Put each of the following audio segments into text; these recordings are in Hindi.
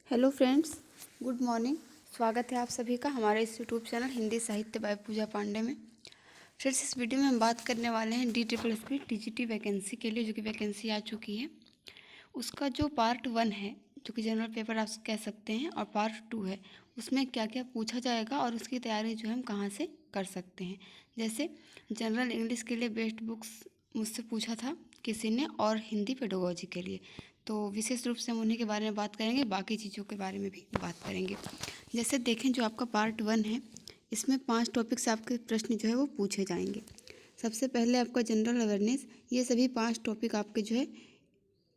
Hello friends, good morning. स्वागत है आप सभी का हमारे इस यूट्यूब चैनल हिंदी साहित्य बाय पूजा पांडे में। फ्रेंड्स, इस वीडियो में हम बात करने वाले हैं DSSS टीजीटी वैकेंसी के लिए, जो कि वैकेंसी आ चुकी है। उसका जो पार्ट 1 है, जो कि जनरल पेपर आप कह सकते हैं, और पार्ट 2 है, उसमें क्या क्या पूछा जाएगा और उसकी तैयारी जो है हम कहाँ से कर सकते हैं। जैसे जनरल इंग्लिश के लिए बेस्ट बुक्स मुझसे पूछा था किसी ने, और हिंदी पेडागोजी के लिए, तो विशेष रूप से हम उन्हीं के बारे में बात करेंगे, बाकी चीज़ों के बारे में भी बात करेंगे। जैसे देखें, जो आपका पार्ट 1 है, इसमें 5 टॉपिक से आपके प्रश्न जो है वो पूछे जाएंगे। सबसे पहले आपका जनरल अवेयरनेस, ये सभी 5 टॉपिक आपके जो है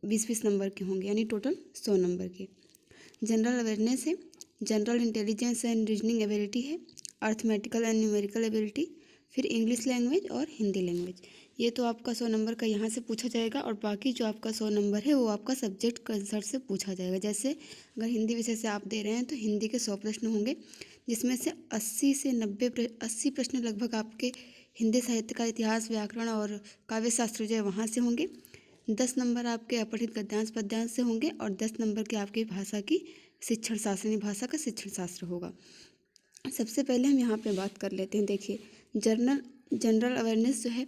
20-20 नंबर के होंगे, यानी टोटल 100 नंबर के। जनरल अवेयरनेस है, general intelligence and reasoning ability है, अर्थमेटिकल एंड न्यूमेरिकल एबिलिटी, फिर इंग्लिश लैंग्वेज और हिंदी लैंग्वेज। ये तो आपका 100 नंबर का यहाँ से पूछा जाएगा, और बाकी जो आपका 100 नंबर है वो आपका सब्जेक्ट कंसर्ट से पूछा जाएगा। जैसे अगर हिंदी विषय से आप दे रहे हैं तो हिंदी के 100 प्रश्न होंगे, जिसमें से 80 से 80 प्रश्न लगभग आपके हिंदी साहित्य का इतिहास, व्याकरण और काव्य शास्त्र जो है वहाँ से होंगे। 10 नंबर आपके अपठित गद्यांश पद्यांश से होंगे, और 10 नंबर के आपकी भाषा की शिक्षण शास्त्र, यानी भाषा का शिक्षण शास्त्र होगा। सबसे पहले हम यहाँ पे बात कर लेते हैं। देखिए, जनरल अवेयरनेस जो है,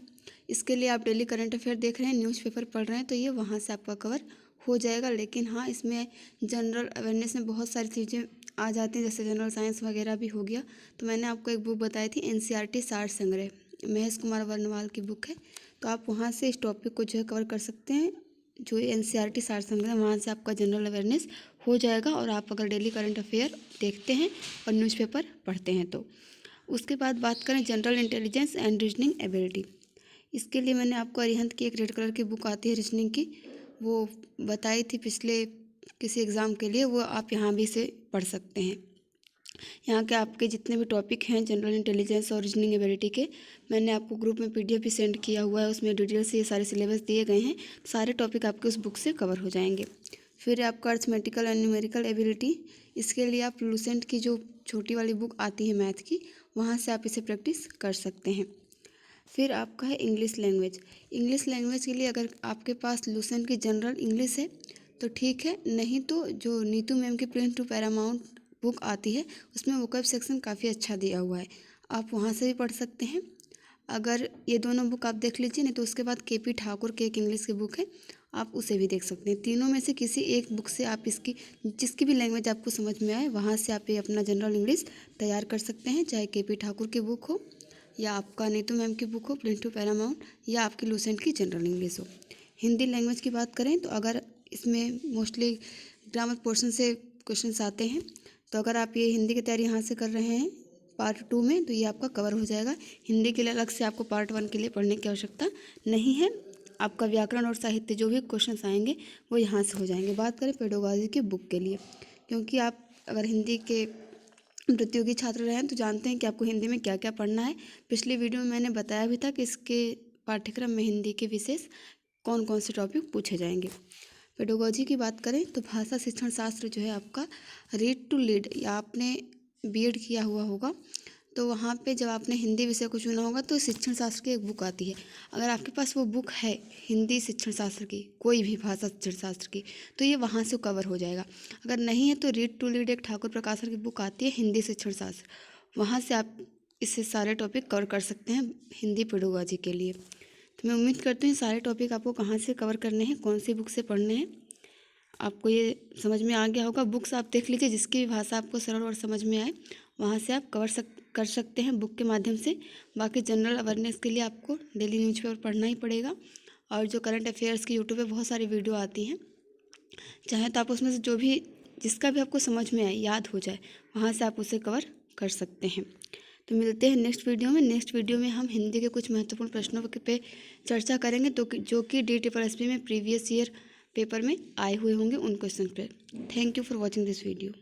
इसके लिए आप डेली करंट अफेयर देख रहे हैं, न्यूज़पेपर पढ़ रहे हैं, तो ये वहाँ से आपका कवर हो जाएगा। लेकिन हाँ, इसमें जनरल अवेयरनेस में बहुत सारी चीज़ें आ जाती हैं, जैसे जनरल साइंस वगैरह भी हो गया। तो मैंने आपको एक बुक बताई थी, NCERT सार संग्रह, महेश कुमार वर्णवाल की बुक है, तो आप वहाँ से इस टॉपिक को जो है कवर कर सकते हैं। जो NCERT सार संग्रह, वहाँ से आपका जनरल अवेयरनेस हो जाएगा। और आप अगर डेली करंट अफेयर देखते हैं और न्यूज़पेपर पढ़ते हैं तो। उसके बाद बात करें general intelligence and reasoning ability, इसके लिए मैंने आपको अरिहंत की एक रेड कलर की बुक आती है रीजनिंग की, वो बताई थी पिछले किसी एग्ज़ाम के लिए, वो आप यहाँ भी से पढ़ सकते हैं। यहाँ के आपके जितने भी टॉपिक हैं जनरल इंटेलिजेंस और रीजनिंग एबिलिटी के, मैंने आपको ग्रुप में PDF भी सेंड किया हुआ है, उसमें डिटेल से ये सारे सिलेबस दिए गए हैं। सारे टॉपिक आपके उस बुक से कवर हो जाएंगे। फिर आपका अर्थमेटिकल एंड न्यूमेरिकल एबिलिटी, इसके लिए आप लूसेंट की जो छोटी वाली बुक आती है मैथ की, वहाँ से आप इसे प्रैक्टिस कर सकते हैं। फिर आपका है इंग्लिश लैंग्वेज। इंग्लिश लैंग्वेज के लिए अगर आपके पास लूसेंट की जनरल इंग्लिश है तो ठीक है, नहीं तो जो नीतू मैम की प्रिंट टू पैरामाउंट बुक आती है, उसमें वोकैब सेक्शन काफ़ी अच्छा दिया हुआ है, आप वहाँ से भी पढ़ सकते हैं। अगर ये दोनों बुक आप देख लीजिए, नहीं तो उसके बाद KP ठाकुर की एक इंग्लिश की बुक है, आप उसे भी देख सकते हैं। तीनों में से किसी एक बुक से आप इसकी जिसकी भी लैंग्वेज आपको समझ में आए, वहाँ से आप ये अपना जनरल इंग्लिश तैयार कर सकते हैं, चाहे KP ठाकुर की बुक हो, या आपका नीतू मैम की बुक हो प्रिंट टू पैरामाउंट, या आपकी लूसेंट की जनरल इंग्लिश हो। हिंदी लैंग्वेज की बात करें तो अगर इसमें मोस्टली ग्रामर पोर्शन से क्वेश्चंस आते हैं, तो अगर आप ये हिंदी की तैयारी यहाँ से कर रहे हैं पार्ट 2 में, तो ये आपका कवर हो जाएगा। हिंदी के लिए अलग से आपको पार्ट 1 के लिए पढ़ने की आवश्यकता नहीं है। आपका व्याकरण और साहित्य जो भी क्वेश्चंस आएंगे वो यहाँ से हो जाएंगे। बात करें पेडागोजी की बुक के लिए, क्योंकि आप अगर हिंदी के प्रतियोगी छात्र रहे हैं तो जानते हैं कि आपको हिंदी में क्या क्या पढ़ना है। पिछली वीडियो में मैंने बताया भी था कि इसके पाठ्यक्रम में हिंदी के विशेष कौन कौन से टॉपिक पूछे जाएंगे। पेडागोजी की बात करें तो भाषा शिक्षण शास्त्र जो है आपका रीड टू लीड, या आपने B.Ed किया हुआ होगा तो वहाँ पे जब आपने हिंदी विषय को चुना होगा तो शिक्षण शास्त्र की एक बुक आती है। अगर आपके पास वो बुक है हिंदी शिक्षण शास्त्र की, कोई भी भाषा शिक्षण शास्त्र की, तो ये वहाँ से कवर हो जाएगा। अगर नहीं है तो रीड टू लीड एक ठाकुर प्रकाशन की बुक आती है हिंदी शिक्षण शास्त्र, वहाँ से आप इससे सारे टॉपिक कवर कर सकते हैं हिंदी पेडागोजी के लिए। तो मैं उम्मीद करती हूँ सारे टॉपिक आपको कहाँ से कवर करने हैं, कौन सी बुक से पढ़ने हैं, आपको ये समझ में आ गया होगा। बुक्स आप देख लीजिए, जिसकी भी भाषा आपको सरल और समझ में आए वहाँ से आप कर सकते हैं बुक के माध्यम से। बाकी जनरल अवेयरनेस के लिए आपको डेली न्यूज़पेपर पढ़ना ही पड़ेगा, और जो करंट अफेयर्स की यूट्यूब पे बहुत सारी वीडियो आती हैं, चाहे तो आप उसमें से जो भी जिसका भी आपको समझ में आए, याद हो जाए, वहाँ से आप उसे कवर कर सकते हैं। तो मिलते हैं नेक्स्ट वीडियो में। नेक्स्ट वीडियो में हम हिंदी के कुछ महत्वपूर्ण प्रश्नों पे चर्चा करेंगे, तो जो कि DSSS में प्रीवियस ईयर पेपर में आए हुए होंगे उन क्वेश्चन पे। Thank you for watching this video.